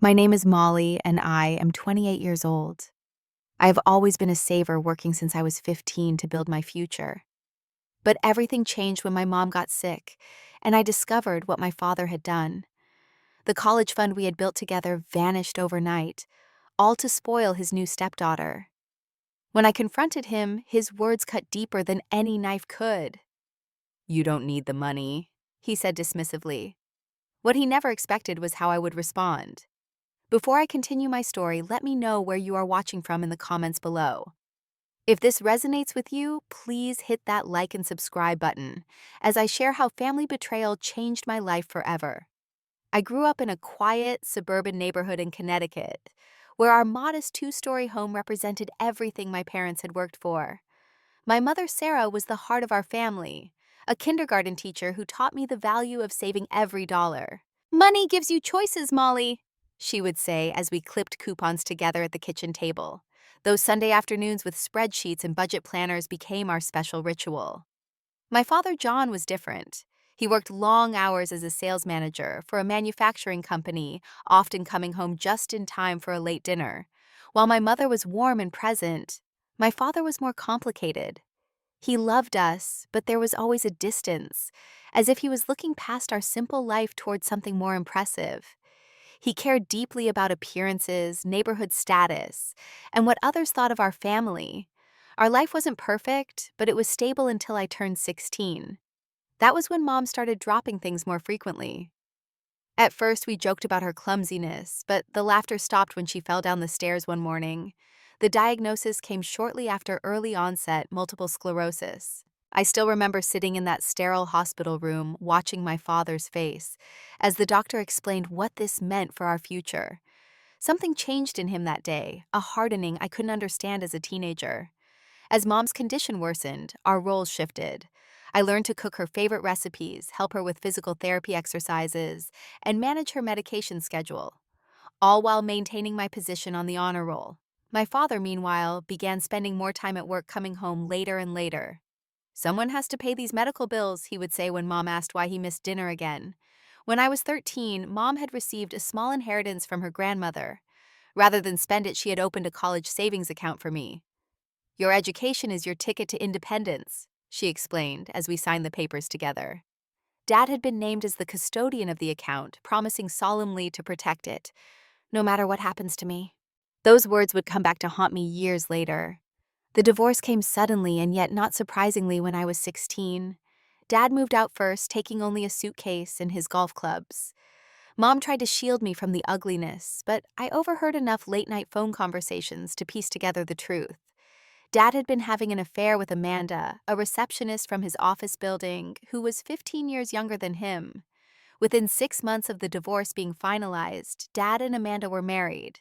My name is Molly, and I am 28 years old. I have always been a saver, working since I was 15 to build my future. But everything changed when my mom got sick, and I discovered what my father had done. The college fund we had built together vanished overnight, all to spoil his new stepdaughter. When I confronted him, his words cut deeper than any knife could. "You don't need the money," he said dismissively. What he never expected was how I would respond. Before I continue my story, let me know where you are watching from in the comments below. If this resonates with you, please hit that like and subscribe button, as I share how family betrayal changed my life forever. I grew up in a quiet, suburban neighborhood in Connecticut, where our modest two-story home represented everything my parents had worked for. My mother, Sarah, was the heart of our family, a kindergarten teacher who taught me the value of saving every dollar. "Money gives you choices, Molly," she would say as we clipped coupons together at the kitchen table. Those Sunday afternoons with spreadsheets and budget planners became our special ritual. My father, John, was different. He worked long hours as a sales manager for a manufacturing company, often coming home just in time for a late dinner. While my mother was warm and present, my father was more complicated. He loved us, but there was always a distance, as if he was looking past our simple life towards something more impressive. He cared deeply about appearances, neighborhood status, and what others thought of our family. Our life wasn't perfect, but it was stable until I turned 16. That was when Mom started dropping things more frequently. At first, we joked about her clumsiness, but the laughter stopped when she fell down the stairs one morning. The diagnosis came shortly after early onset multiple sclerosis. I still remember sitting in that sterile hospital room, watching my father's face, as the doctor explained what this meant for our future. Something changed in him that day, a hardening I couldn't understand as a teenager. As Mom's condition worsened, our roles shifted. I learned to cook her favorite recipes, help her with physical therapy exercises, and manage her medication schedule, all while maintaining my position on the honor roll. My father, meanwhile, began spending more time at work, coming home later and later. "Someone has to pay these medical bills," he would say when Mom asked why he missed dinner again. When I was 13, Mom had received a small inheritance from her grandmother. Rather than spend it, she had opened a college savings account for me. "Your education is your ticket to independence," she explained as we signed the papers together. Dad had been named as the custodian of the account, promising solemnly to protect it, no matter what happens to me. Those words would come back to haunt me years later. The divorce came suddenly and yet not surprisingly when I was 16. Dad moved out first, taking only a suitcase and his golf clubs. Mom tried to shield me from the ugliness, but I overheard enough late-night phone conversations to piece together the truth. Dad had been having an affair with Amanda, a receptionist from his office building who was 15 years younger than him. Within 6 months of the divorce being finalized, Dad and Amanda were married.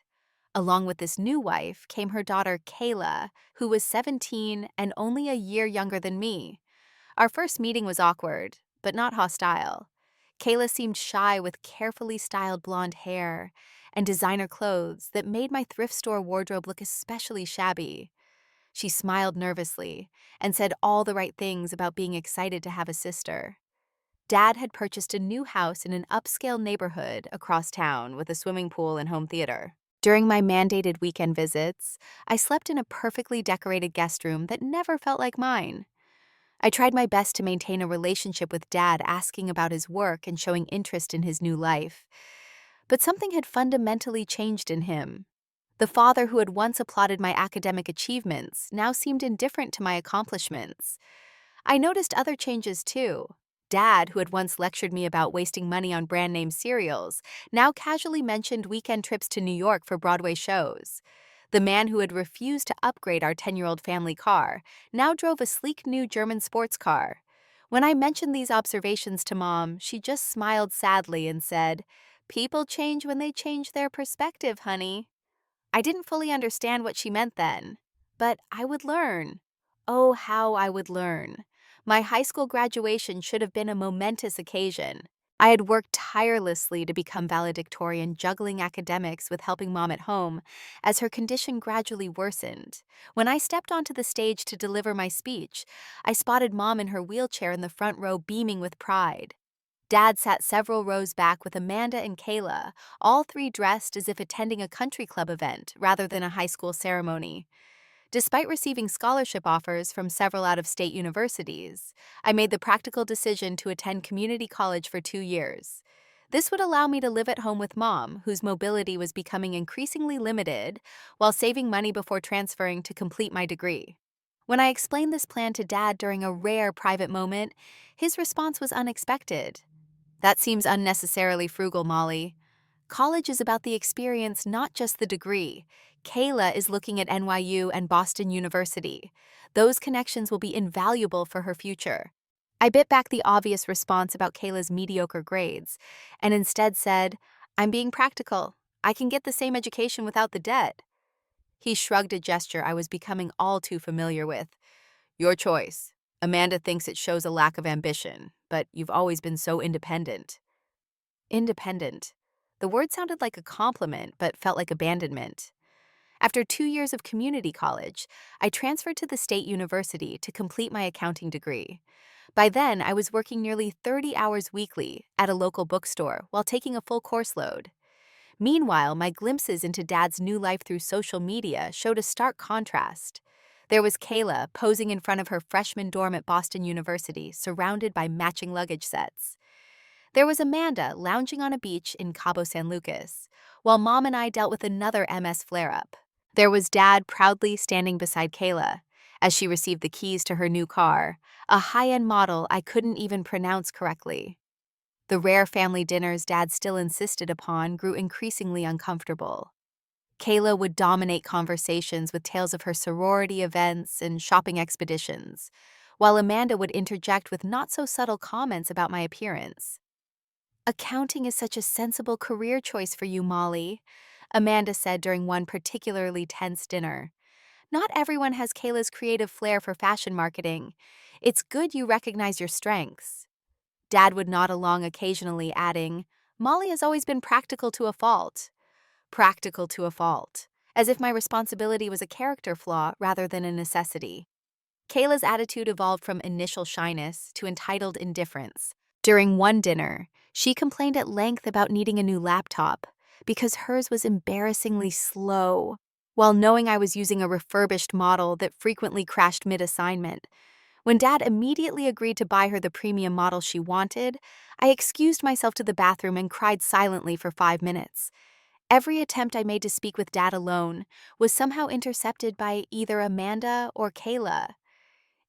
Along with this new wife came her daughter, Kayla, who was 17 and only a year younger than me. Our first meeting was awkward, but not hostile. Kayla seemed shy, with carefully styled blonde hair and designer clothes that made my thrift store wardrobe look especially shabby. She smiled nervously and said all the right things about being excited to have a sister. Dad had purchased a new house in an upscale neighborhood across town with a swimming pool and home theater. During my mandated weekend visits, I slept in a perfectly decorated guest room that never felt like mine. I tried my best to maintain a relationship with Dad, asking about his work and showing interest in his new life. But something had fundamentally changed in him. The father who had once applauded my academic achievements now seemed indifferent to my accomplishments. I noticed other changes too. Dad, who had once lectured me about wasting money on brand-name cereals, now casually mentioned weekend trips to New York for Broadway shows. The man who had refused to upgrade our 10-year-old family car now drove a sleek new German sports car. When I mentioned these observations to Mom, she just smiled sadly and said, "People change when they change their perspective, honey." I didn't fully understand what she meant then, but I would learn. Oh, how I would learn. My high school graduation should have been a momentous occasion. I had worked tirelessly to become valedictorian, juggling academics with helping Mom at home as her condition gradually worsened. When I stepped onto the stage to deliver my speech, I spotted Mom in her wheelchair in the front row, beaming with pride. Dad sat several rows back with Amanda and Kayla, all three dressed as if attending a country club event rather than a high school ceremony. Despite receiving scholarship offers from several out-of-state universities, I made the practical decision to attend community college for 2 years. This would allow me to live at home with Mom, whose mobility was becoming increasingly limited, while saving money before transferring to complete my degree. When I explained this plan to Dad during a rare private moment, his response was unexpected. "That seems unnecessarily frugal, Molly. College is about the experience, not just the degree. Kayla is looking at NYU and Boston University. Those connections will be invaluable for her future." I bit back the obvious response about Kayla's mediocre grades and instead said, "I'm being practical. I can get the same education without the debt." He shrugged, a gesture I was becoming all too familiar with. "Your choice. Amanda thinks it shows a lack of ambition, but you've always been so independent." Independent. The word sounded like a compliment, but felt like abandonment. After 2 years of community college, I transferred to the state university to complete my accounting degree. By then, I was working nearly 30 hours weekly at a local bookstore while taking a full course load. Meanwhile, my glimpses into Dad's new life through social media showed a stark contrast. There was Kayla posing in front of her freshman dorm at Boston University, surrounded by matching luggage sets. There was Amanda lounging on a beach in Cabo San Lucas, while Mom and I dealt with another MS flare-up. There was Dad proudly standing beside Kayla as she received the keys to her new car, a high-end model I couldn't even pronounce correctly. The rare family dinners Dad still insisted upon grew increasingly uncomfortable. Kayla would dominate conversations with tales of her sorority events and shopping expeditions, while Amanda would interject with not-so-subtle comments about my appearance. "Accounting is such a sensible career choice for you, Molly," Amanda said during one particularly tense dinner. "Not everyone has Kayla's creative flair for fashion marketing. It's good you recognize your strengths." Dad would nod along occasionally, adding, "Molly has always been practical to a fault." Practical to a fault, as if my responsibility was a character flaw rather than a necessity. Kayla's attitude evolved from initial shyness to entitled indifference. During one dinner, she complained at length about needing a new laptop because hers was embarrassingly slow, while knowing I was using a refurbished model that frequently crashed mid-assignment. When Dad immediately agreed to buy her the premium model she wanted, I excused myself to the bathroom and cried silently for 5 minutes. Every attempt I made to speak with Dad alone was somehow intercepted by either Amanda or Kayla.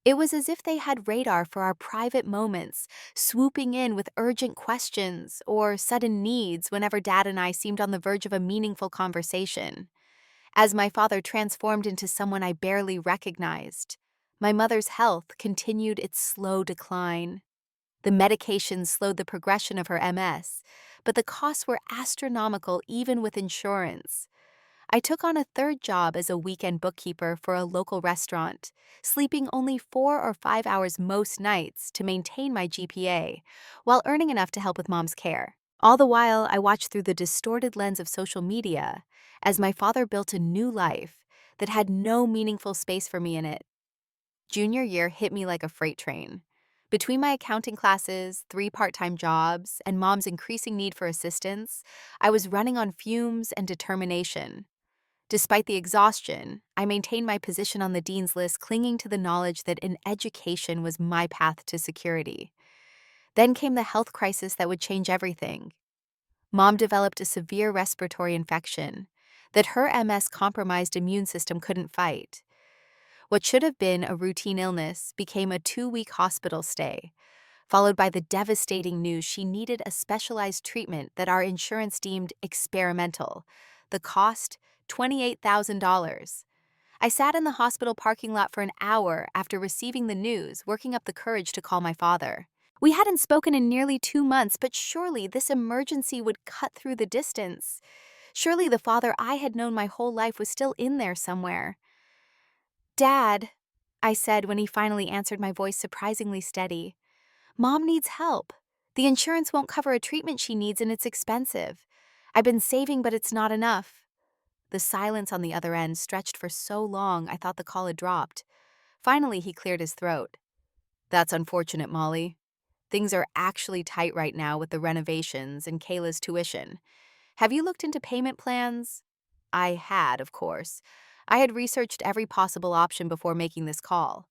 It was as if they had radar for our private moments, swooping in with urgent questions or sudden needs whenever Dad and I seemed on the verge of a meaningful conversation. As my father transformed into someone I barely recognized, my mother's health continued its slow decline. The medications slowed the progression of her MS, but the costs were astronomical even with insurance. I took on a third job as a weekend bookkeeper for a local restaurant, sleeping only 4 or 5 hours most nights to maintain my GPA, while earning enough to help with Mom's care. All the while, I watched through the distorted lens of social media as my father built a new life that had no meaningful space for me in it. Junior year hit me like a freight train. Between my accounting classes, 3 part-time jobs, and Mom's increasing need for assistance, I was running on fumes and determination. Despite the exhaustion, I maintained my position on the dean's list, clinging to the knowledge that an education was my path to security. Then came the health crisis that would change everything. Mom developed a severe respiratory infection that her MS-compromised immune system couldn't fight. What should have been a routine illness became a 2-week hospital stay, followed by the devastating news she needed a specialized treatment that our insurance deemed experimental. The cost, $28,000. I sat in the hospital parking lot for an hour after receiving the news, working up the courage to call my father. We hadn't spoken in nearly 2 months, but surely this emergency would cut through the distance. Surely the father I had known my whole life was still in there somewhere. "Dad," I said when he finally answered, my voice surprisingly steady, "Mom needs help. The insurance won't cover a treatment she needs and it's expensive. I've been saving, but it's not enough." The silence on the other end stretched for so long I thought the call had dropped. Finally, he cleared his throat. "That's unfortunate, Molly. Things are actually tight right now with the renovations and Kayla's tuition. Have you looked into payment plans? I had, of course. I had researched every possible option before making this call.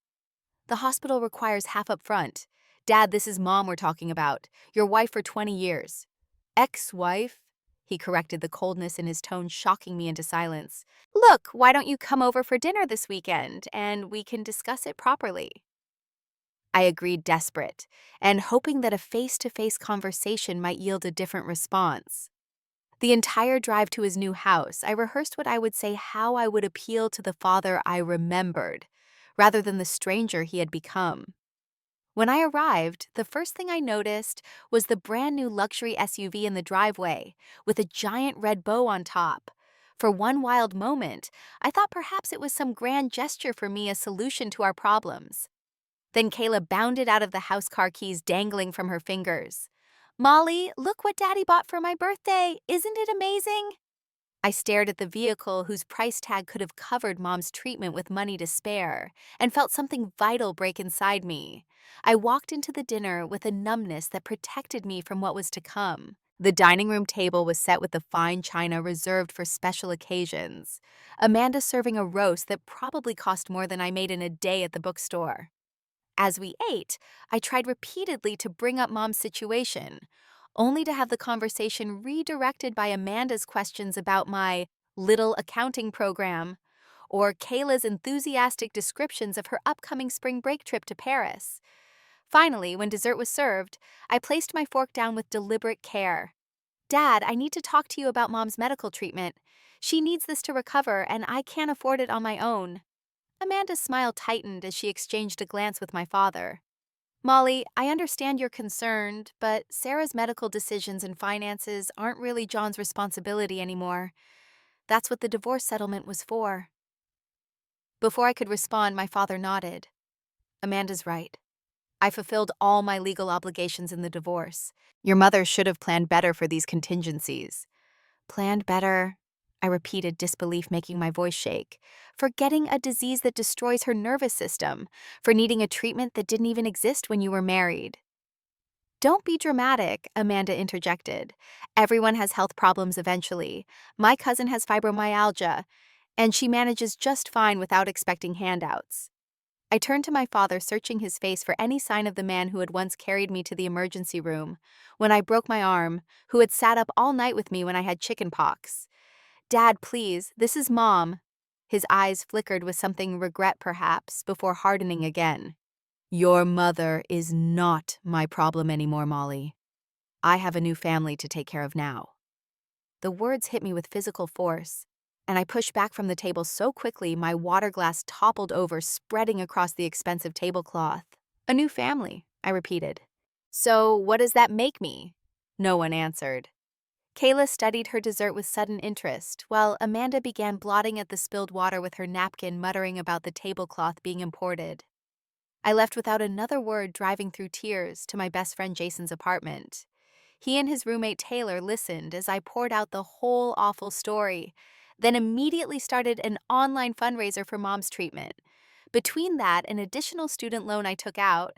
The hospital requires half up front. Dad, this is Mom we're talking about. Your wife for 20 years. Ex-wife? He corrected, the coldness in his tone shocking me into silence. Look, why don't you come over for dinner this weekend and we can discuss it properly? I agreed, desperate, and hoping that a face-to-face conversation might yield a different response. The entire drive to his new house, I rehearsed what I would say, how I would appeal to the father I remembered, rather than the stranger he had become. When I arrived, the first thing I noticed was the brand new luxury SUV in the driveway, with a giant red bow on top. For one wild moment, I thought perhaps it was some grand gesture for me, a solution to our problems. Then Kayla bounded out of the house, car keys dangling from her fingers. Molly, look what Daddy bought for my birthday. Isn't it amazing? I stared at the vehicle whose price tag could have covered Mom's treatment with money to spare, and felt something vital break inside me. I walked into the dinner with a numbness that protected me from what was to come. The dining room table was set with the fine china reserved for special occasions. Amanda serving a roast that probably cost more than I made in a day at the bookstore. As we ate, I tried repeatedly to bring up Mom's situation, only to have the conversation redirected by Amanda's questions about my little accounting program, or Kayla's enthusiastic descriptions of her upcoming spring break trip to Paris. Finally, when dessert was served, I placed my fork down with deliberate care. Dad, I need to talk to you about Mom's medical treatment. She needs this to recover, and I can't afford it on my own. Amanda's smile tightened as she exchanged a glance with my father. Molly, I understand you're concerned, but Sarah's medical decisions and finances aren't really John's responsibility anymore. That's what the divorce settlement was for. Before I could respond, my father nodded. Amanda's right. I fulfilled all my legal obligations in the divorce. Your mother should have planned better for these contingencies. Planned better, I repeated, disbelief making my voice shake. For getting a disease that destroys her nervous system. For needing a treatment that didn't even exist when you were married. Don't be dramatic, Amanda interjected. Everyone has health problems eventually. My cousin has fibromyalgia, and she manages just fine without expecting handouts. I turned to my father, searching his face for any sign of the man who had once carried me to the emergency room when I broke my arm, who had sat up all night with me when I had chicken pox. Dad, please, this is Mom. His eyes flickered with something regret, perhaps, before hardening again. Your mother is not my problem anymore, Molly. I have a new family to take care of now. The words hit me with physical force, and I pushed back from the table so quickly my water glass toppled over, spreading across the expensive tablecloth. A new family, I repeated. So what does that make me? No one answered. Kayla studied her dessert with sudden interest, while Amanda began blotting at the spilled water with her napkin, muttering about the tablecloth being imported. I left without another word, driving through tears to my best friend Jason's apartment. He and his roommate Taylor listened as I poured out the whole awful story, then immediately started an online fundraiser for Mom's treatment. Between that, an additional student loan I took out,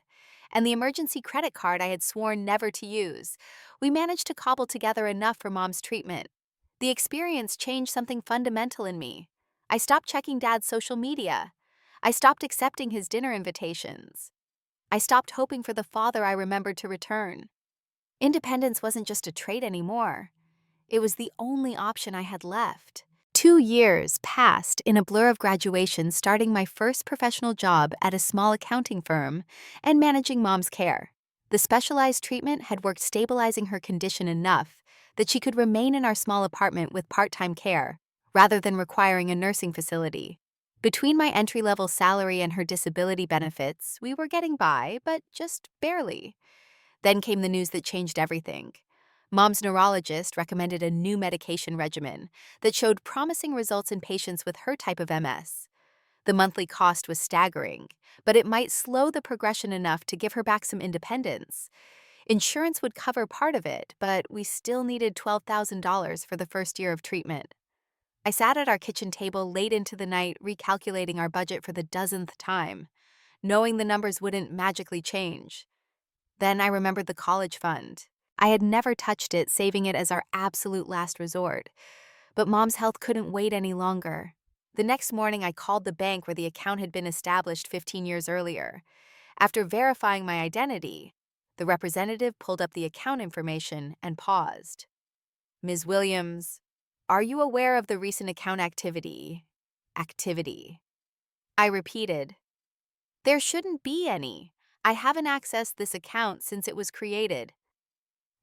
and the emergency credit card I had sworn never to use, we managed to cobble together enough for Mom's treatment. The experience changed something fundamental in me. I stopped checking Dad's social media. I stopped accepting his dinner invitations. I stopped hoping for the father I remembered to return. Independence wasn't just a trait anymore. It was the only option I had left. 2 years passed in a blur of graduation, starting my first professional job at a small accounting firm and managing Mom's care. The specialized treatment had worked, stabilizing her condition enough that she could remain in our small apartment with part-time care, rather than requiring a nursing facility. Between my entry-level salary and her disability benefits, we were getting by, but just barely. Then came the news that changed everything. Mom's neurologist recommended a new medication regimen that showed promising results in patients with her type of MS. The monthly cost was staggering, but it might slow the progression enough to give her back some independence. Insurance would cover part of it, but we still needed $12,000 for the first year of treatment. I sat at our kitchen table late into the night, recalculating our budget for the dozenth time, knowing the numbers wouldn't magically change. Then I remembered the college fund. I had never touched it, saving it as our absolute last resort. But Mom's health couldn't wait any longer. The next morning, I called the bank where the account had been established 15 years earlier. After verifying my identity, the representative pulled up the account information and paused. "Ms. Williams, are you aware of the recent account activity?" Activity. I repeated, "There shouldn't be any. I haven't accessed this account since it was created."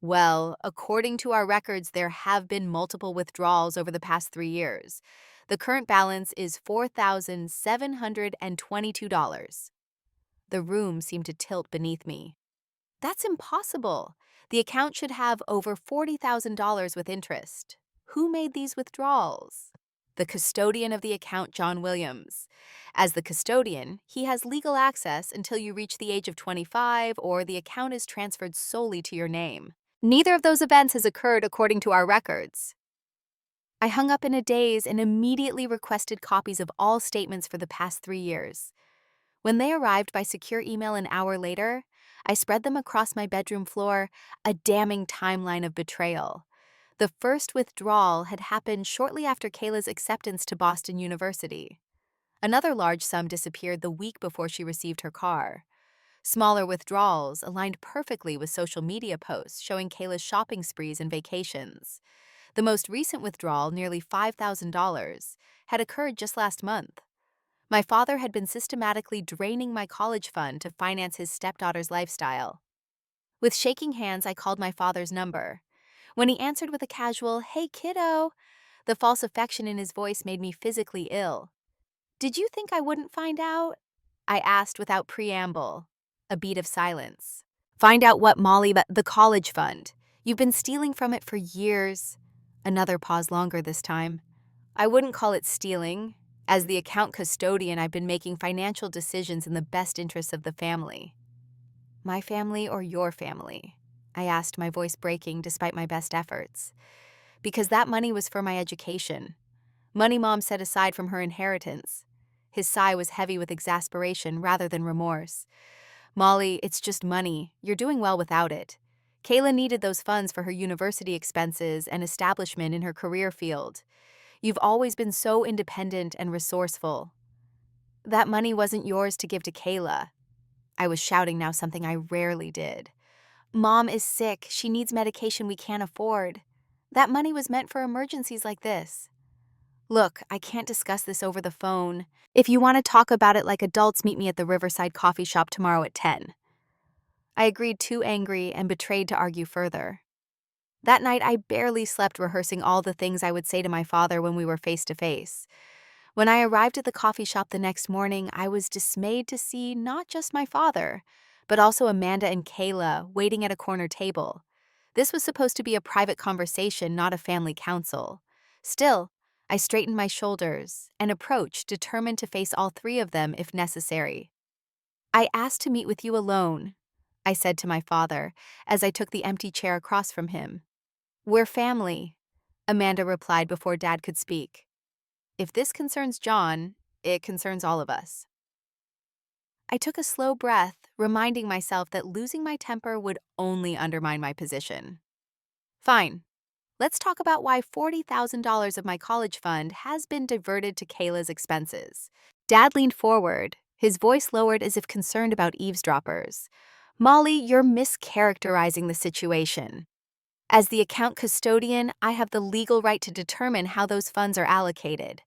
"Well, according to our records, there have been multiple withdrawals over the past 3 years. The current balance is $4,722. The room seemed to tilt beneath me. "That's impossible. The account should have over $40,000 with interest. Who made these withdrawals?" "The custodian of the account, John Williams. As the custodian, he has legal access until you reach the age of 25 or the account is transferred solely to your name. Neither of those events has occurred according to our records." I hung up in a daze and immediately requested copies of all statements for the past 3 years. When they arrived by secure email an hour later, I spread them across my bedroom floor, a damning timeline of betrayal. The first withdrawal had happened shortly after Kayla's acceptance to Boston University. Another large sum disappeared the week before she received her car. Smaller withdrawals aligned perfectly with social media posts showing Kayla's shopping sprees and vacations. The most recent withdrawal, nearly $5,000, had occurred just last month. My father had been systematically draining my college fund to finance his stepdaughter's lifestyle. With shaking hands, I called my father's number. When he answered with a casual, "Hey, kiddo," the false affection in his voice made me physically ill. "Did you think I wouldn't find out?" I asked without preamble. A beat of silence. "Find out what, Molly? The college fund. You've been stealing from it for years." Another pause, longer this time. "I wouldn't call it stealing. As the account custodian, I've been making financial decisions in the best interests of the family." "My family or your family?" I asked, my voice breaking despite my best efforts. "Because that money was for my education. Money Mom set aside from her inheritance." His sigh was heavy with exasperation rather than remorse. "Molly, it's just money. You're doing well without it. Kayla needed those funds for her university expenses and establishment in her career field. You've always been so independent and resourceful." "That money wasn't yours to give to Kayla." I was shouting now, something I rarely did. "Mom is sick. She needs medication we can't afford. That money was meant for emergencies like this." "Look, I can't discuss this over the phone. If you want to talk about it like adults, meet me at the Riverside coffee shop tomorrow at 10. I agreed, too angry and betrayed to argue further. That night, I barely slept, rehearsing all the things I would say to my father when we were face to face. When I arrived at the coffee shop the next morning, I was dismayed to see not just my father, but also Amanda and Kayla waiting at a corner table. This was supposed to be a private conversation, not a family council. Still, I straightened my shoulders and approached, determined to face all three of them if necessary. "I asked to meet with you alone," I said to my father as I took the empty chair across from him. "We're family," Amanda replied before Dad could speak. "If this concerns John, it concerns all of us." I took a slow breath, reminding myself that losing my temper would only undermine my position. "Fine. Let's talk about why $40,000 of my college fund has been diverted to Kayla's expenses." Dad leaned forward, his voice lowered as if concerned about eavesdroppers. "Molly, you're mischaracterizing the situation. As the account custodian, I have the legal right to determine how those funds are allocated."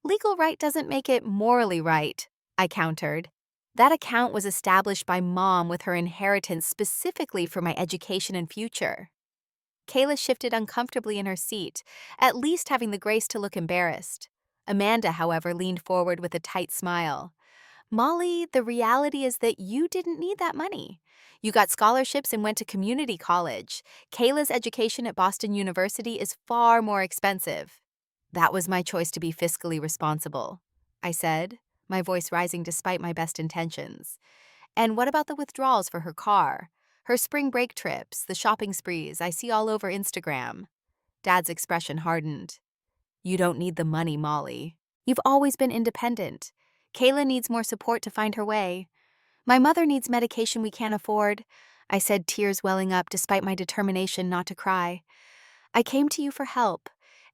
"Legal right doesn't make it morally right," I countered. "That account was established by Mom with her inheritance specifically for my education and future." Kayla shifted uncomfortably in her seat, at least having the grace to look embarrassed. Amanda, however, leaned forward with a tight smile. "Molly, the reality is that you didn't need that money. You got scholarships and went to community college. Kayla's education at Boston University is far more expensive." "That was my choice to be fiscally responsible," I said, my voice rising despite my best intentions. "And what about the withdrawals for her car? Her spring break trips, the shopping sprees I see all over Instagram?" Dad's expression hardened. "You don't need the money, Molly. You've always been independent. Kayla needs more support to find her way. My mother needs medication we can't afford. I said, tears welling up despite my determination not to cry. I came to you for help,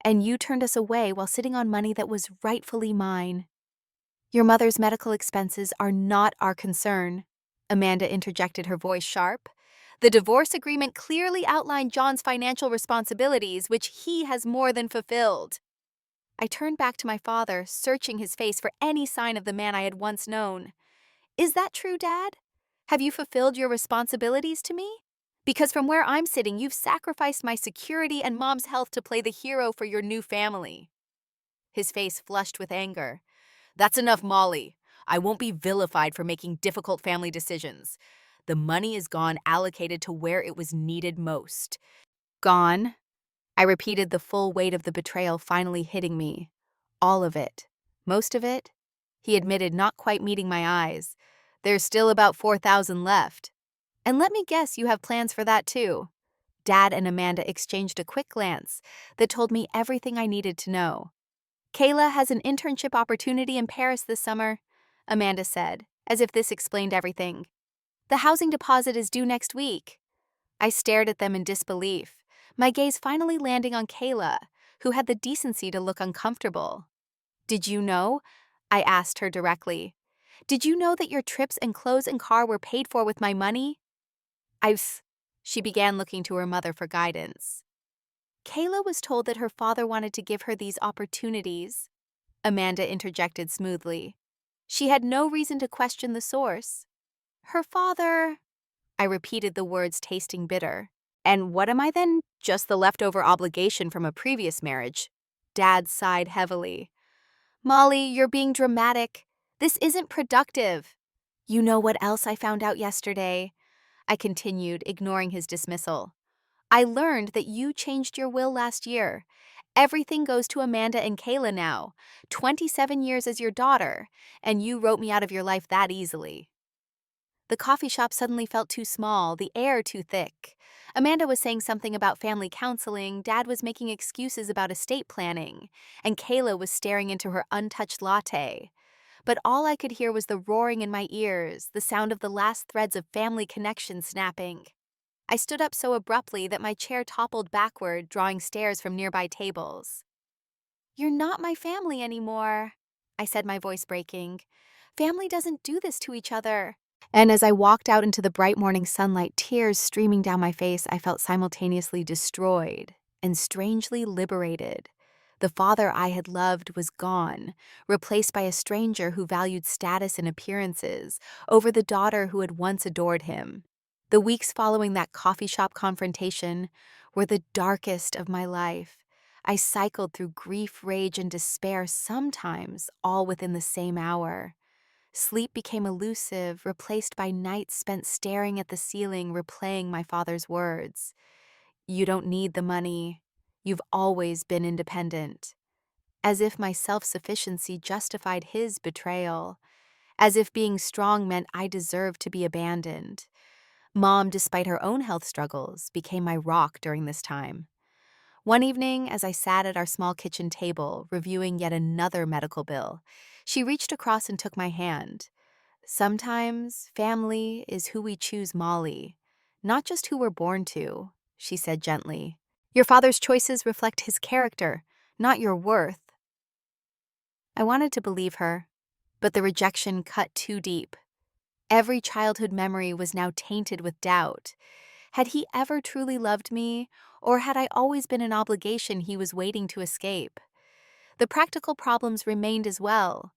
and you turned us away while sitting on money that was rightfully mine. Your mother's medical expenses are not our concern, Amanda interjected, her voice sharp. The divorce agreement clearly outlined John's financial responsibilities, which he has more than fulfilled. I turned back to my father, searching his face for any sign of the man I had once known. Is that true, Dad? Have you fulfilled your responsibilities to me? Because from where I'm sitting, you've sacrificed my security and Mom's health to play the hero for your new family. His face flushed with anger. That's enough, Molly. I won't be vilified for making difficult family decisions. The money is gone, allocated to where it was needed most. Gone? I repeated, the full weight of the betrayal finally hitting me. All of it. Most of it? He admitted, not quite meeting my eyes. There's still about 4,000 left. And let me guess you have plans for that too. Dad and Amanda exchanged a quick glance that told me everything I needed to know. Kayla has an internship opportunity in Paris this summer, Amanda said, as if this explained everything. The housing deposit is due next week. I stared at them in disbelief, my gaze finally landing on Kayla, who had the decency to look uncomfortable. Did you know? I asked her directly. Did you know that your trips and clothes and car were paid for with my money? She began, looking to her mother for guidance. Kayla was told that her father wanted to give her these opportunities, Amanda interjected smoothly. She had no reason to question the source. Her father… I repeated the words, tasting bitter. And what am I then? Just the leftover obligation from a previous marriage. Dad sighed heavily. Molly, you're being dramatic. This isn't productive. You know what else I found out yesterday? I continued, ignoring his dismissal. I learned that you changed your will last year. Everything goes to Amanda and Kayla now. 27 years as your daughter, and you wrote me out of your life that easily. The coffee shop suddenly felt too small, the air too thick. Amanda was saying something about family counseling, Dad was making excuses about estate planning, and Kayla was staring into her untouched latte. But all I could hear was the roaring in my ears, the sound of the last threads of family connection snapping. I stood up so abruptly that my chair toppled backward, drawing stares from nearby tables. You're not my family anymore, I said, my voice breaking. Family doesn't do this to each other. And as I walked out into the bright morning sunlight, tears streaming down my face, I felt simultaneously destroyed and strangely liberated. The father I had loved was gone, replaced by a stranger who valued status and appearances over the daughter who had once adored him. The weeks following that coffee shop confrontation were the darkest of my life. I cycled through grief, rage, and despair, sometimes all within the same hour. Sleep became elusive, replaced by nights spent staring at the ceiling, replaying my father's words. You don't need the money. You've always been independent. As if my self-sufficiency justified his betrayal. As if being strong meant I deserved to be abandoned. Mom, despite her own health struggles, became my rock during this time. One evening, as I sat at our small kitchen table, reviewing yet another medical bill, she reached across and took my hand. Sometimes family is who we choose, Molly, not just who we're born to, she said gently. Your father's choices reflect his character, not your worth. I wanted to believe her, but the rejection cut too deep. Every childhood memory was now tainted with doubt. Had he ever truly loved me, or had I always been an obligation he was waiting to escape? The practical problems remained as well.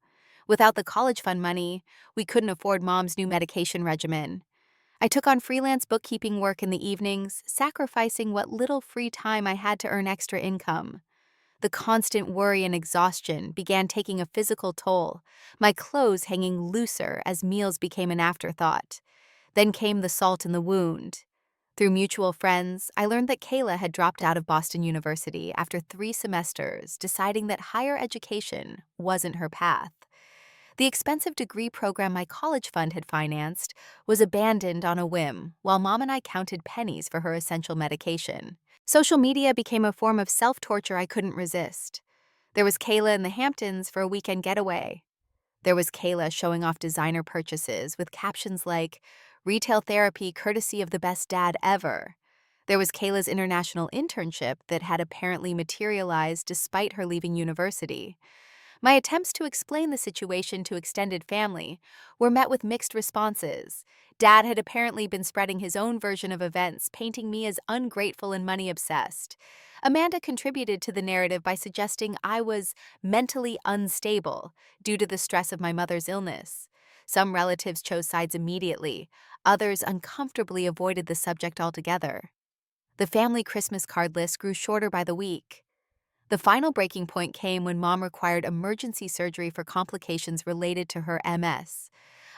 Without the college fund money, we couldn't afford Mom's new medication regimen. I took on freelance bookkeeping work in the evenings, sacrificing what little free time I had to earn extra income. The constant worry and exhaustion began taking a physical toll, my clothes hanging looser as meals became an afterthought. Then came the salt in the wound. Through mutual friends, I learned that Kayla had dropped out of Boston University after 3 semesters, deciding that higher education wasn't her path. The expensive degree program my college fund had financed was abandoned on a whim, while Mom and I counted pennies for her essential medication. Social media became a form of self-torture I couldn't resist. There was Kayla in the Hamptons for a weekend getaway. There was Kayla showing off designer purchases with captions like, retail therapy courtesy of the best dad ever. There was Kayla's international internship that had apparently materialized despite her leaving university. My attempts to explain the situation to extended family were met with mixed responses. Dad had apparently been spreading his own version of events, painting me as ungrateful and money obsessed. Amanda contributed to the narrative by suggesting I was mentally unstable due to the stress of my mother's illness. Some relatives chose sides immediately, others uncomfortably avoided the subject altogether. The family Christmas card list grew shorter by the week. The final breaking point came when Mom required emergency surgery for complications related to her MS.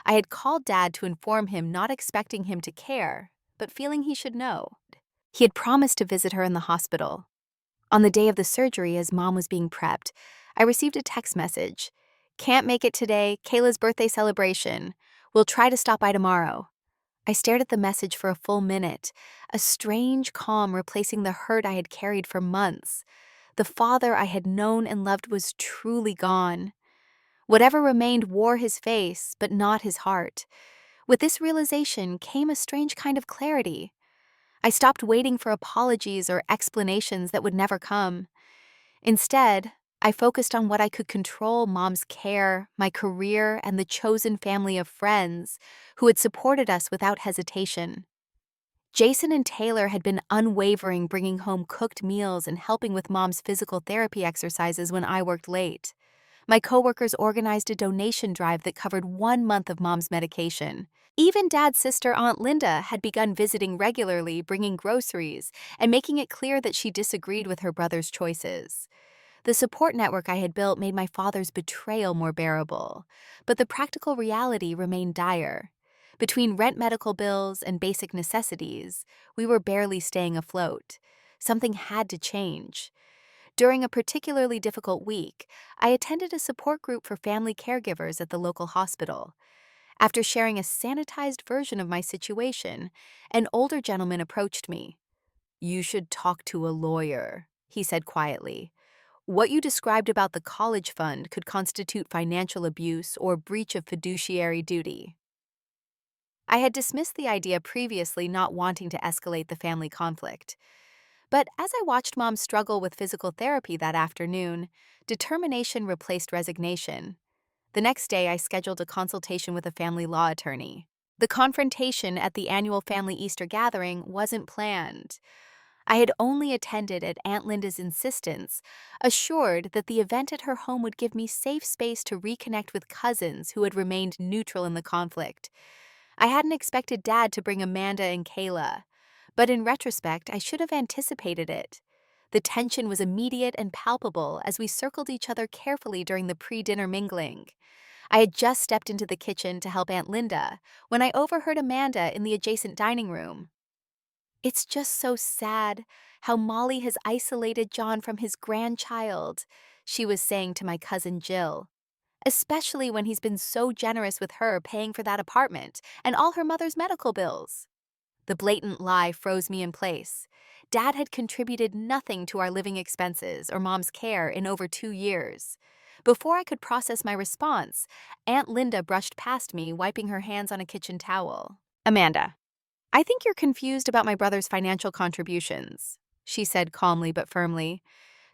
I had called Dad to inform him, not expecting him to care, but feeling he should know. He had promised to visit her in the hospital. On the day of the surgery, as Mom was being prepped, I received a text message. "Can't make it today, Kayla's birthday celebration. We'll try to stop by tomorrow." I stared at the message for a full minute, a strange calm replacing the hurt I had carried for months. The father I had known and loved was truly gone. Whatever remained wore his face, but not his heart. With this realization came a strange kind of clarity. I stopped waiting for apologies or explanations that would never come. Instead, I focused on what I could control: Mom's care, my career, and the chosen family of friends who had supported us without hesitation. Jason and Taylor had been unwavering, bringing home cooked meals and helping with Mom's physical therapy exercises when I worked late. My coworkers organized a donation drive that covered 1 month of Mom's medication. Even Dad's sister, Aunt Linda, had begun visiting regularly, bringing groceries, and making it clear that she disagreed with her brother's choices. The support network I had built made my father's betrayal more bearable, but the practical reality remained dire. Between rent, medical bills, and basic necessities, we were barely staying afloat. Something had to change. During a particularly difficult week, I attended a support group for family caregivers at the local hospital. After sharing a sanitized version of my situation, an older gentleman approached me. "You should talk to a lawyer," he said quietly. "What you described about the college fund could constitute financial abuse or breach of fiduciary duty." I had dismissed the idea previously, not wanting to escalate the family conflict. But as I watched Mom struggle with physical therapy that afternoon, determination replaced resignation. The next day, I scheduled a consultation with a family law attorney. The confrontation at the annual family Easter gathering wasn't planned. I had only attended at Aunt Linda's insistence, assured that the event at her home would give me safe space to reconnect with cousins who had remained neutral in the conflict. I hadn't expected Dad to bring Amanda and Kayla, but in retrospect, I should have anticipated it. The tension was immediate and palpable as we circled each other carefully during the pre-dinner mingling. I had just stepped into the kitchen to help Aunt Linda when I overheard Amanda in the adjacent dining room. "It's just so sad how Molly has isolated John from his grandchild," she was saying to my cousin Jill. "Especially when he's been so generous with her paying for that apartment and all her mother's medical bills." The blatant lie froze me in place. Dad had contributed nothing to our living expenses or Mom's care in over 2 years. Before I could process my response, Aunt Linda brushed past me, wiping her hands on a kitchen towel. "Amanda, I think you're confused about my brother's financial contributions," she said calmly but firmly.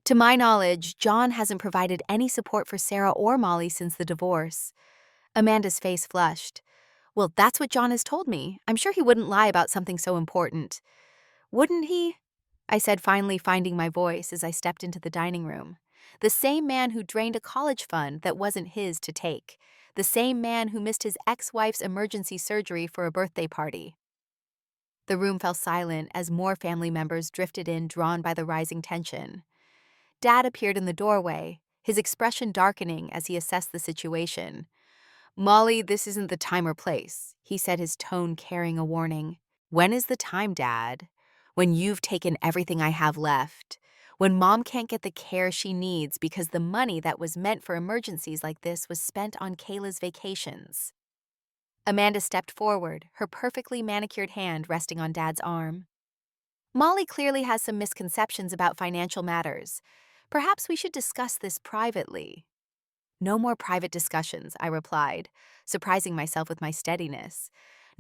"To my knowledge, John hasn't provided any support for Sarah or Molly since the divorce." Amanda's face flushed. "Well, that's what John has told me. I'm sure he wouldn't lie about something so important." "Wouldn't he?" I said, finally finding my voice as I stepped into the dining room. The same man who drained a college fund that wasn't his to take. The same man who missed his ex-wife's emergency surgery for a birthday party. The room fell silent as more family members drifted in, drawn by the rising tension. Dad appeared in the doorway, his expression darkening as he assessed the situation. "Molly, this isn't the time or place," he said, his tone carrying a warning. "When is the time, Dad? When you've taken everything I have left. When Mom can't get the care she needs because the money that was meant for emergencies like this was spent on Kayla's vacations." Amanda stepped forward, her perfectly manicured hand resting on Dad's arm. "Molly clearly has some misconceptions about financial matters. Perhaps we should discuss this privately." "No more private discussions," I replied, surprising myself with my steadiness.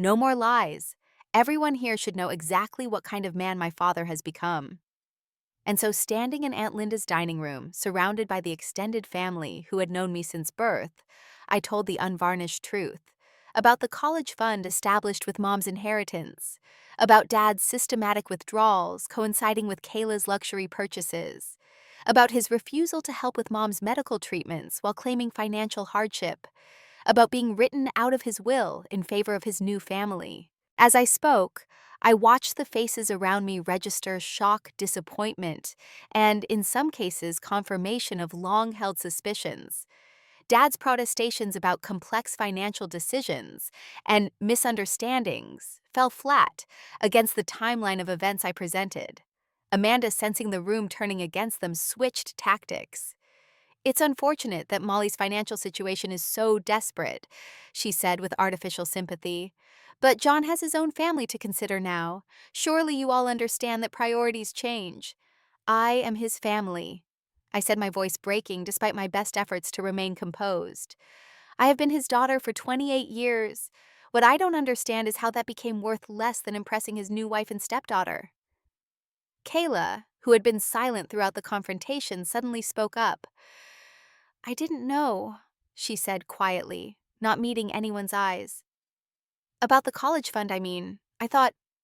No more lies. Everyone here should know exactly what kind of man my father has become. And so, standing in Aunt Linda's dining room, surrounded by the extended family who had known me since birth, I told the unvarnished truth about the college fund established with Mom's inheritance, about Dad's systematic withdrawals coinciding with Kayla's luxury purchases, about his refusal to help with Mom's medical treatments while claiming financial hardship, about being written out of his will in favor of his new family. As I spoke, I watched the faces around me register shock, disappointment, and, in some cases, confirmation of long-held suspicions. Dad's protestations about complex financial decisions and misunderstandings fell flat against the timeline of events I presented. Amanda, sensing the room turning against them, switched tactics. "It's unfortunate that Molly's financial situation is so desperate," she said with artificial sympathy. "But John has his own family to consider now. Surely you all understand that priorities change." "I am his family," I said, my voice breaking despite my best efforts to remain composed. "I have been his daughter for 28 years. What I don't understand is how that became worth less than impressing his new wife and stepdaughter." Kayla, who had been silent throughout the confrontation, suddenly spoke up. "I didn't know," she said quietly, not meeting anyone's eyes. "About the college fund, I mean.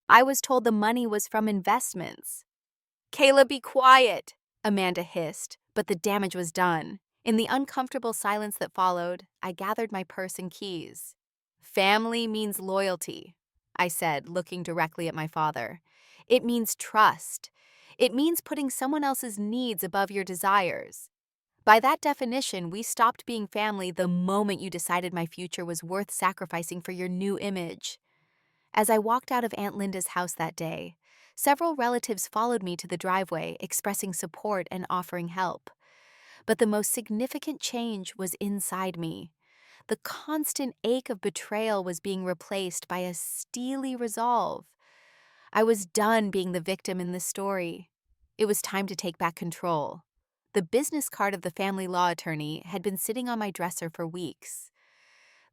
I was told the money was from investments." "Kayla, be quiet," Amanda hissed, but the damage was done. In the uncomfortable silence that followed, I gathered my purse and keys. "Family means loyalty," I said, looking directly at my father. "It means trust. It means putting someone else's needs above your desires. By that definition, we stopped being family the moment you decided my future was worth sacrificing for your new image." As I walked out of Aunt Linda's house that day, several relatives followed me to the driveway, expressing support and offering help. But the most significant change was inside me. The constant ache of betrayal was being replaced by a steely resolve. I was done being the victim in this story. It was time to take back control. The business card of the family law attorney had been sitting on my dresser for weeks.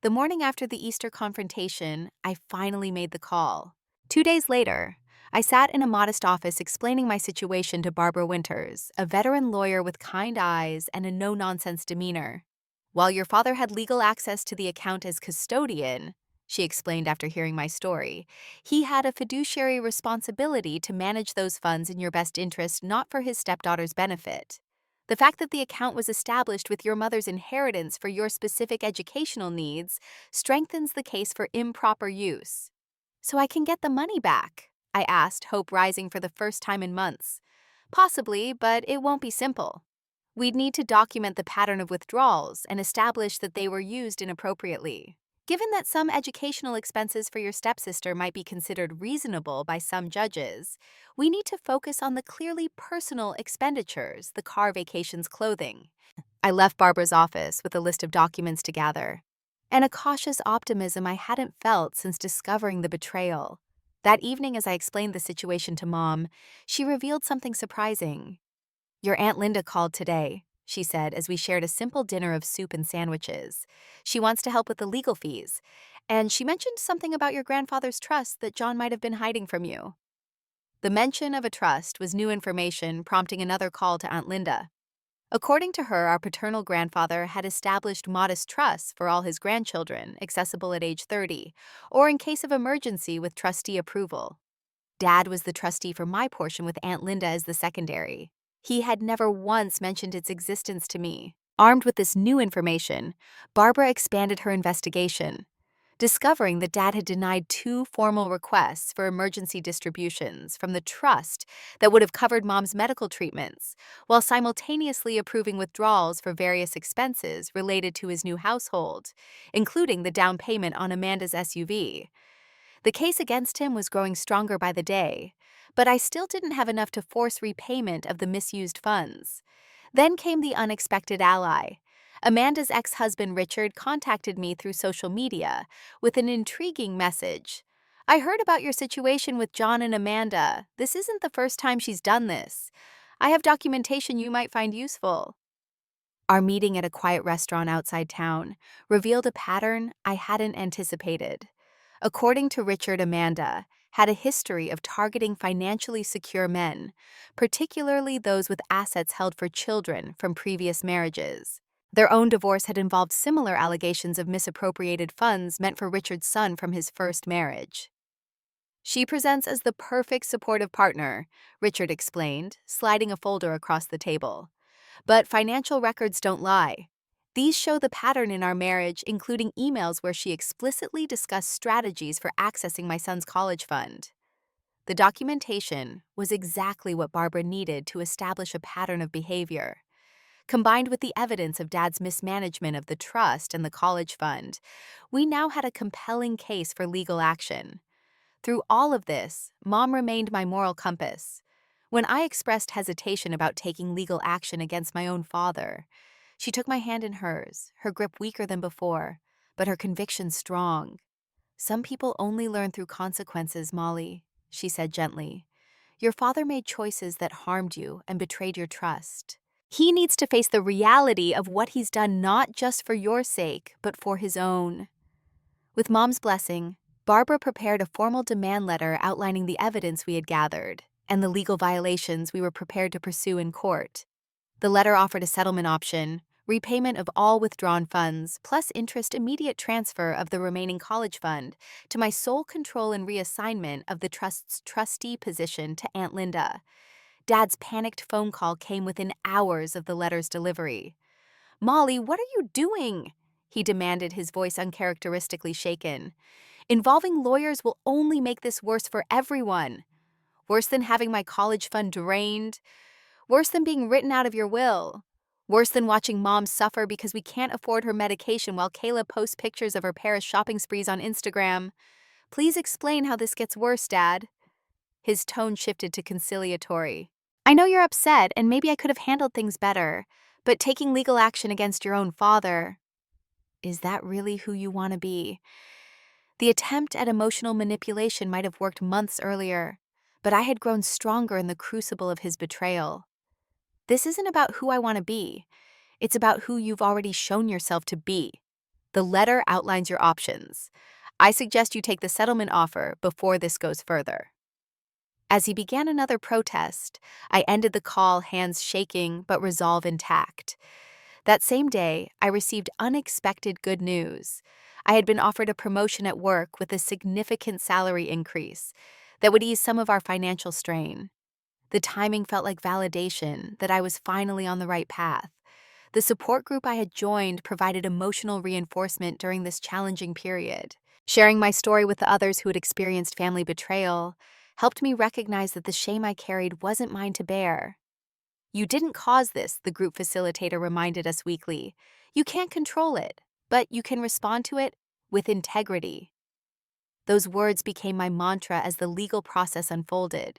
The morning after the Easter confrontation, I finally made the call. 2 days later, I sat in a modest office explaining my situation to Barbara Winters, a veteran lawyer with kind eyes and a no-nonsense demeanor. "While your father had legal access to the account as custodian," she explained after hearing my story, "he had a fiduciary responsibility to manage those funds in your best interest, not for his stepdaughter's benefit. The fact that the account was established with your mother's inheritance for your specific educational needs strengthens the case for improper use." "So I can get the money back?" I asked, hope rising for the first time in months. "Possibly, but it won't be simple. We'd need to document the pattern of withdrawals and establish that they were used inappropriately. Given that some educational expenses for your stepsister might be considered reasonable by some judges, we need to focus on the clearly personal expenditures, the car, vacations, clothing." I left Barbara's office with a list of documents to gather, and a cautious optimism I hadn't felt since discovering the betrayal. That evening, as I explained the situation to Mom, she revealed something surprising. "Your Aunt Linda called today," she said as we shared a simple dinner of soup and sandwiches. "She wants to help with the legal fees, and she mentioned something about your grandfather's trust that John might have been hiding from you." The mention of a trust was new information, prompting another call to Aunt Linda. According to her, our paternal grandfather had established modest trusts for all his grandchildren, accessible at age 30, or in case of emergency with trustee approval. Dad was the trustee for my portion with Aunt Linda as the secondary. He had never once mentioned its existence to me. Armed with this new information, Barbara expanded her investigation, discovering that Dad had denied 2 formal requests for emergency distributions from the trust that would have covered Mom's medical treatments, while simultaneously approving withdrawals for various expenses related to his new household, including the down payment on Amanda's SUV. The case against him was growing stronger by the day, but I still didn't have enough to force repayment of the misused funds. Then came the unexpected ally. Amanda's ex-husband Richard contacted me through social media with an intriguing message. "I heard about your situation with John and Amanda. This isn't the first time she's done this. I have documentation you might find useful." Our meeting at a quiet restaurant outside town revealed a pattern I hadn't anticipated. According to Richard, Amanda had a history of targeting financially secure men, particularly those with assets held for children from previous marriages. Their own divorce had involved similar allegations of misappropriated funds meant for Richard's son from his first marriage. She presents as the perfect supportive partner, Richard explained, sliding a folder across the table. But financial records don't lie. These show the pattern in our marriage, including emails where she explicitly discussed strategies for accessing my son's college fund. The documentation was exactly what Barbara needed to establish a pattern of behavior. Combined with the evidence of Dad's mismanagement of the trust and the college fund, we now had a compelling case for legal action. Through all of this, Mom remained my moral compass. When I expressed hesitation about taking legal action against my own father, she took my hand in hers, her grip weaker than before, but her conviction strong. "Some people only learn through consequences, Molly," she said gently. "Your father made choices that harmed you and betrayed your trust. He needs to face the reality of what he's done not just for your sake, but for his own." With Mom's blessing, Barbara prepared a formal demand letter outlining the evidence we had gathered and the legal violations we were prepared to pursue in court. The letter offered a settlement option, repayment of all withdrawn funds, plus interest immediate transfer of the remaining college fund to my sole control and reassignment of the trust's trustee position to Aunt Linda. Dad's panicked phone call came within hours of the letter's delivery. "Molly, what are you doing?" he demanded, his voice uncharacteristically shaken. "Involving lawyers will only make this worse for everyone. Worse than having my college fund drained. Worse than being written out of your will. Worse than watching Mom suffer because we can't afford her medication while Kayla posts pictures of her Paris shopping sprees on Instagram. Please explain how this gets worse, Dad." His tone shifted to conciliatory. "I know you're upset, and maybe I could have handled things better, but taking legal action against your own father, is that really who you want to be?" The attempt at emotional manipulation might have worked months earlier, but I had grown stronger in the crucible of his betrayal. "This isn't about who I want to be. It's about who you've already shown yourself to be. The letter outlines your options. I suggest you take the settlement offer before this goes further." As he began another protest, I ended the call, hands shaking but resolve intact. That same day, I received unexpected good news. I had been offered a promotion at work with a significant salary increase that would ease some of our financial strain. The timing felt like validation that I was finally on the right path. The support group I had joined provided emotional reinforcement during this challenging period. Sharing my story with the others who had experienced family betrayal helped me recognize that the shame I carried wasn't mine to bear. "You didn't cause this," the group facilitator reminded us weekly. "You can't control it, but you can respond to it with integrity." Those words became my mantra as the legal process unfolded.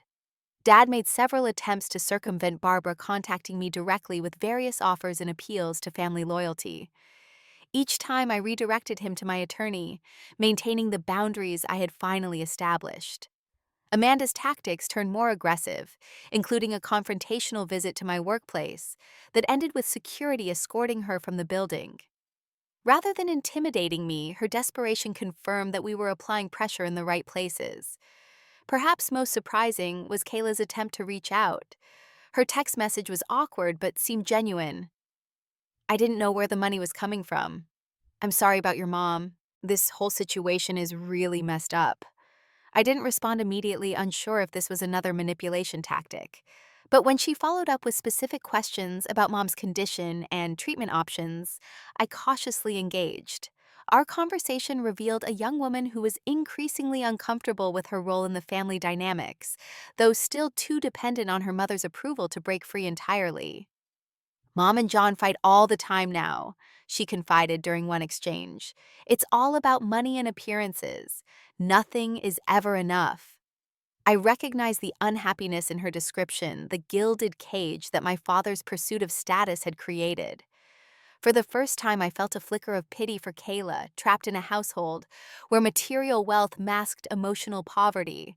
Dad made several attempts to circumvent Barbara contacting me directly with various offers and appeals to family loyalty. Each time I redirected him to my attorney, maintaining the boundaries I had finally established. Amanda's tactics turned more aggressive, including a confrontational visit to my workplace that ended with security escorting her from the building. Rather than intimidating me, her desperation confirmed that we were applying pressure in the right places. Perhaps most surprising was Kayla's attempt to reach out. Her text message was awkward but seemed genuine. "I didn't know where the money was coming from. I'm sorry about your mom. This whole situation is really messed up." I didn't respond immediately, unsure if this was another manipulation tactic. But when she followed up with specific questions about Mom's condition and treatment options, I cautiously engaged. Our conversation revealed a young woman who was increasingly uncomfortable with her role in the family dynamics, though still too dependent on her mother's approval to break free entirely. "Mom and John fight all the time now," she confided during one exchange. "It's all about money and appearances. Nothing is ever enough." I recognized the unhappiness in her description, the gilded cage that my father's pursuit of status had created. For the first time, I felt a flicker of pity for Kayla, trapped in a household where material wealth masked emotional poverty.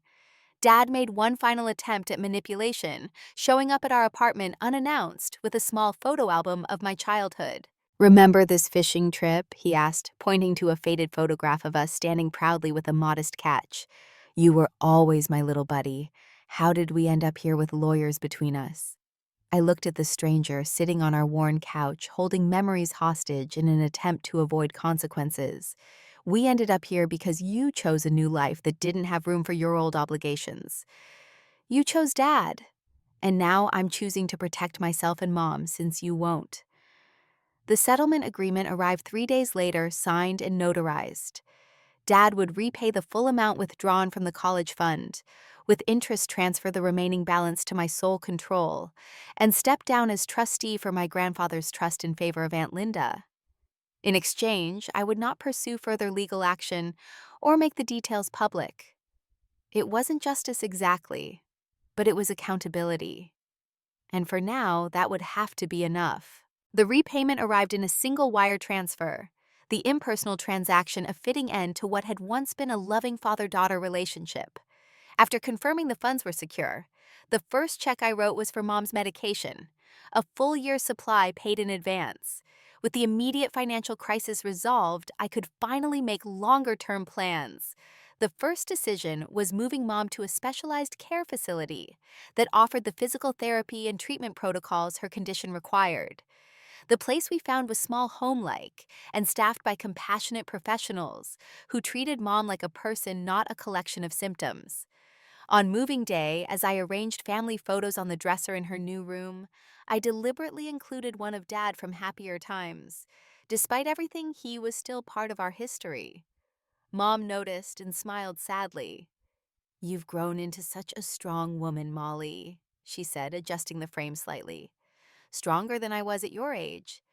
Dad made one final attempt at manipulation, showing up at our apartment unannounced with a small photo album of my childhood. Remember this fishing trip? He asked, pointing to a faded photograph of us standing proudly with a modest catch. You were always my little buddy. How did we end up here with lawyers between us? I looked at the stranger sitting on our worn couch, holding memories hostage in an attempt to avoid consequences. We ended up here because you chose a new life that didn't have room for your old obligations. You chose Dad, and now I'm choosing to protect myself and Mom since you won't. The settlement agreement arrived 3 days later, signed and notarized. Dad would repay the full amount withdrawn from the college fund, with interest transfer the remaining balance to my sole control, and step down as trustee for my grandfather's trust in favor of Aunt Linda. In exchange, I would not pursue further legal action or make the details public. It wasn't justice exactly, but it was accountability. And for now, that would have to be enough. The repayment arrived in a single wire transfer, the impersonal transaction a fitting end to what had once been a loving father-daughter relationship. After confirming the funds were secure, the first check I wrote was for Mom's medication, a full year's supply paid in advance. With the immediate financial crisis resolved, I could finally make longer-term plans. The first decision was moving Mom to a specialized care facility that offered the physical therapy and treatment protocols her condition required. The place we found was small home-like and staffed by compassionate professionals who treated Mom like a person, not a collection of symptoms. On moving day, as I arranged family photos on the dresser in her new room, I deliberately included one of Dad from happier times. Despite everything, he was still part of our history. Mom noticed and smiled sadly. "You've grown into such a strong woman, Molly," she said, adjusting the frame slightly. "Stronger than I was at your age."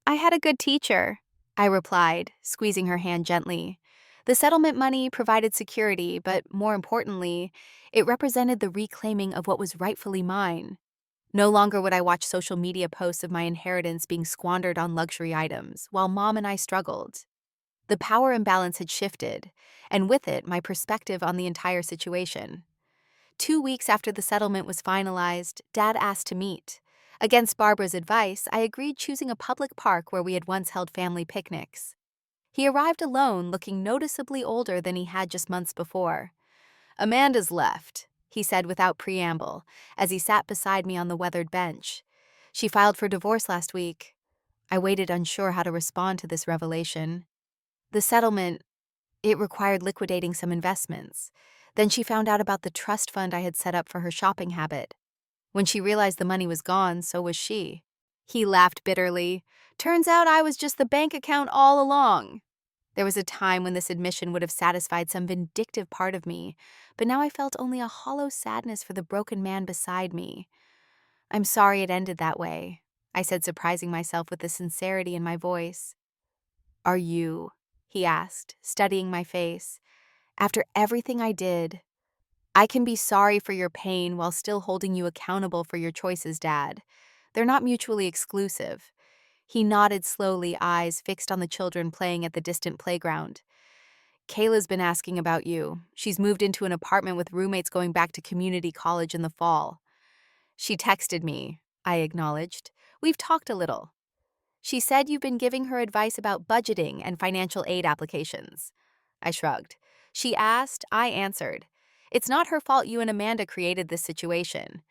"I had a good teacher," I replied, squeezing her hand gently. The settlement money provided security, but more importantly, it represented the reclaiming of what was rightfully mine. No longer would I watch social media posts of my inheritance being squandered on luxury items, while Mom and I struggled. The power imbalance had shifted, and with it, my perspective on the entire situation. 2 weeks after the settlement was finalized, Dad asked to meet. Against Barbara's advice, I agreed, choosing a public park where we had once held family picnics. He arrived alone, looking noticeably older than he had just months before. "Amanda's left," he said without preamble, as he sat beside me on the weathered bench. "She filed for divorce last week." I waited, unsure how to respond to this revelation. The settlement, it required liquidating some investments. Then she found out about the trust fund I had set up for her shopping habit. When she realized the money was gone, so was she. He laughed bitterly. "Turns out I was just the bank account all along." There was a time when this admission would have satisfied some vindictive part of me, but now I felt only a hollow sadness for the broken man beside me. "I'm sorry it ended that way," I said, surprising myself with the sincerity in my voice. "Are you?" he asked, studying my face. "After everything I did, I can be sorry for your pain while still holding you accountable for your choices, Dad. They're not mutually exclusive." He nodded slowly, eyes fixed on the children playing at the distant playground. "Kayla's been asking about you. She's moved into an apartment with roommates going back to community college in the fall." "She texted me," I acknowledged. "We've talked a little." "She said you've been giving her advice about budgeting and financial aid applications." I shrugged. "She asked, I answered. It's not her fault you and Amanda created this situation."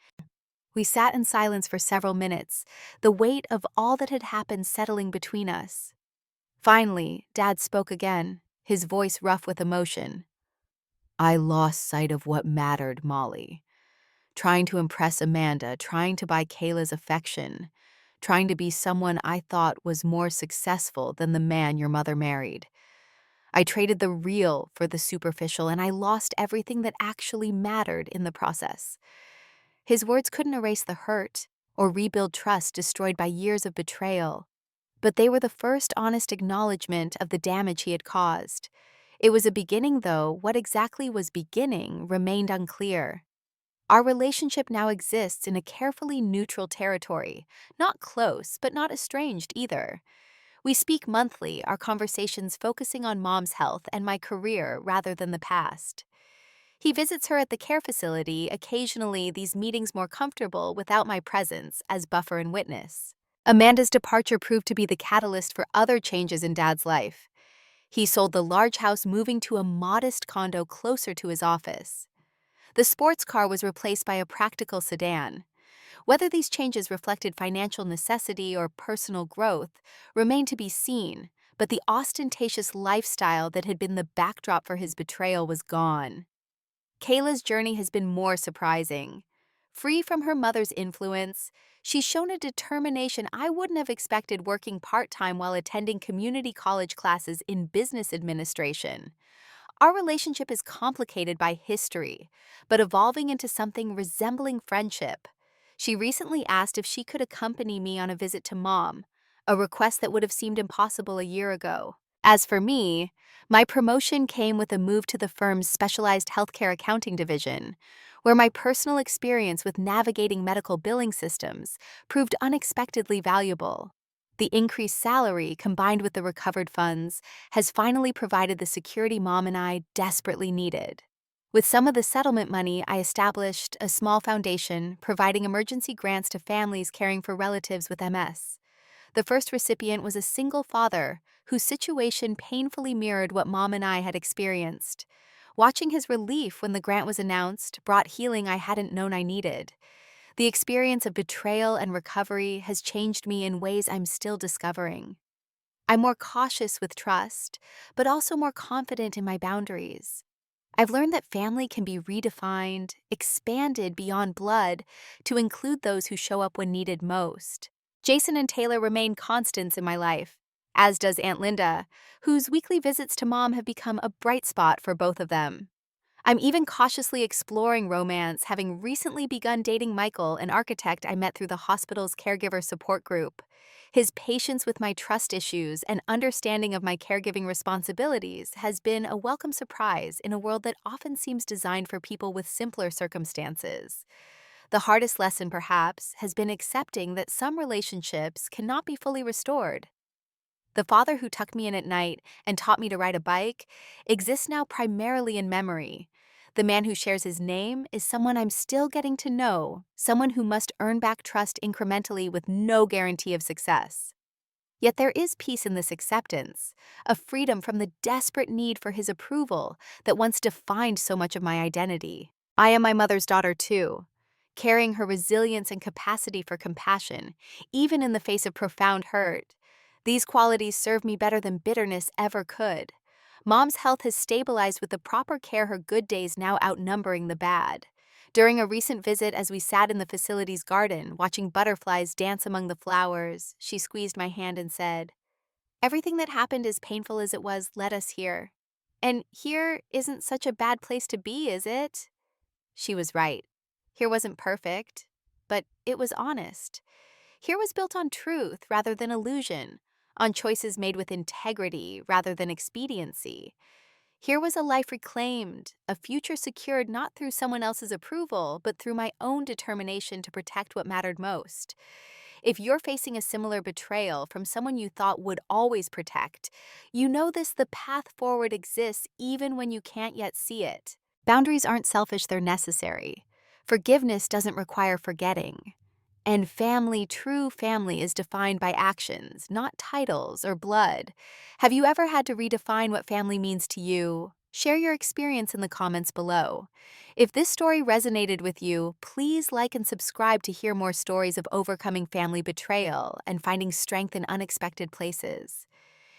We sat in silence for several minutes, the weight of all that had happened settling between us. Finally, Dad spoke again, his voice rough with emotion. "I lost sight of what mattered, Molly. Trying to impress Amanda, trying to buy Kayla's affection, trying to be someone I thought was more successful than the man your mother married. I traded the real for the superficial, and I lost everything that actually mattered in the process." His words couldn't erase the hurt or rebuild trust destroyed by years of betrayal, but they were the first honest acknowledgement of the damage he had caused. It was a beginning, though what exactly was beginning remained unclear. Our relationship now exists in a carefully neutral territory, not close, but not estranged either. We speak monthly, our conversations focusing on Mom's health and my career rather than the past. He visits her at the care facility, occasionally these meetings more comfortable without my presence as buffer and witness. Amanda's departure proved to be the catalyst for other changes in Dad's life. He sold the large house, moving to a modest condo closer to his office. The sports car was replaced by a practical sedan. Whether these changes reflected financial necessity or personal growth remained to be seen, but the ostentatious lifestyle that had been the backdrop for his betrayal was gone. Kayla's journey has been more surprising. Free from her mother's influence, she's shown a determination I wouldn't have expected, working part-time while attending community college classes in business administration. Our relationship is complicated by history, but evolving into something resembling friendship. She recently asked if she could accompany me on a visit to Mom, a request that would have seemed impossible a year ago. As for me, my promotion came with a move to the firm's specialized healthcare accounting division, where my personal experience with navigating medical billing systems proved unexpectedly valuable. The increased salary, combined with the recovered funds, has finally provided the security Mom and I desperately needed. With some of the settlement money, I established a small foundation providing emergency grants to families caring for relatives with MS. The first recipient was a single father whose situation painfully mirrored what Mom and I had experienced. Watching his relief when the grant was announced brought healing I hadn't known I needed. The experience of betrayal and recovery has changed me in ways I'm still discovering. I'm more cautious with trust, but also more confident in my boundaries. I've learned that family can be redefined, expanded beyond blood to include those who show up when needed most. Jason and Taylor remain constants in my life, as does Aunt Linda, whose weekly visits to Mom have become a bright spot for both of them. I'm even cautiously exploring romance, having recently begun dating Michael, an architect I met through the hospital's caregiver support group. His patience with my trust issues and understanding of my caregiving responsibilities has been a welcome surprise in a world that often seems designed for people with simpler circumstances. The hardest lesson, perhaps, has been accepting that some relationships cannot be fully restored. The father who tucked me in at night and taught me to ride a bike exists now primarily in memory. The man who shares his name is someone I'm still getting to know, someone who must earn back trust incrementally with no guarantee of success. Yet there is peace in this acceptance, a freedom from the desperate need for his approval that once defined so much of my identity. I am my mother's daughter too, carrying her resilience and capacity for compassion, even in the face of profound hurt. These qualities serve me better than bitterness ever could. Mom's health has stabilized with the proper care, her good days now outnumbering the bad. During a recent visit, as we sat in the facility's garden, watching butterflies dance among the flowers, she squeezed my hand and said, "Everything that happened, as painful as it was, led us here. And here isn't such a bad place to be, is it?" She was right. Here wasn't perfect, but it was honest. Here was built on truth rather than illusion, on choices made with integrity rather than expediency. Here was a life reclaimed, a future secured not through someone else's approval, but through my own determination to protect what mattered most. If you're facing a similar betrayal from someone you thought would always protect, you know the path forward exists even when you can't yet see it. Boundaries aren't selfish, they're necessary. Forgiveness doesn't require forgetting. And family, true family, is defined by actions, not titles or blood. Have you ever had to redefine what family means to you? Share your experience in the comments below. If this story resonated with you, please like and subscribe to hear more stories of overcoming family betrayal and finding strength in unexpected places.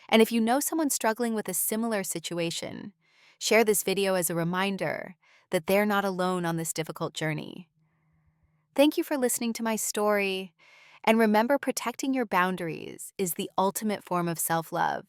And if you know someone struggling with a similar situation, share this video as a reminder that they're not alone on this difficult journey. Thank you for listening to my story, and remember, protecting your boundaries is the ultimate form of self-love.